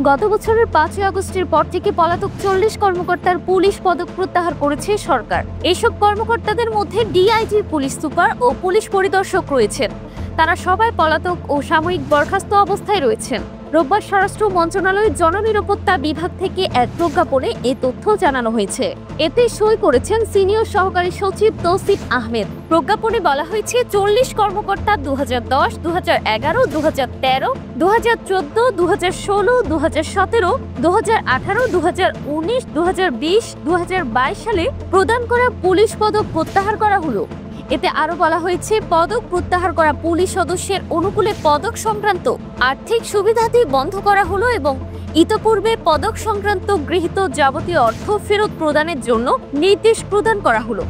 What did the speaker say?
গত বছরের ৫ই আগস্টের পর থেকে পলাতক ৪০ কর্মকর্তার পুলিশ পদক প্রত্যাহার করেছে সরকার। এসব কর্মকর্তাদের মধ্যে ডিআইজি, পুলিশ সুপার ও পুলিশ পরিদর্শক রয়েছেন। তারা সবাই পলাতক ও সাময়িক বরখাস্ত অবস্থায় রয়েছেন। রোববার স্বরাষ্ট্র মন্ত্রণালয়ের জননিরাপত্তা বিভাগ থেকে এক প্রজ্ঞাপনে এ তথ্য জানানো হয়েছে। এতে সই করেছেন সিনিয়র সহকারী সচিব তৌসিফ আহমেদ। প্রজ্ঞাপনে বলা হয়েছে ৪০ কর্মকর্তা ২০১০, ২০১১, ২০১৩, ২০১৪, ২০১৬, ২০১৭, ২০১৮, ২০১৯, ২০২০, ২০২২ সালে প্রদান করা পুলিশ পদক প্রত্যাহার করা হলো। এতে আরো বলা হয়েছে, পদক প্রত্যাহার করা পুলিশ সদস্যের অনুকূলে পদক সংক্রান্ত আর্থিক সুবিধাদি বন্ধ করা হলো এবং ইতপূর্বে পদক সংক্রান্ত গৃহীত যাবতীয় অর্থ ফেরত প্রদানের জন্য নির্দেশ প্রদান করা হলো।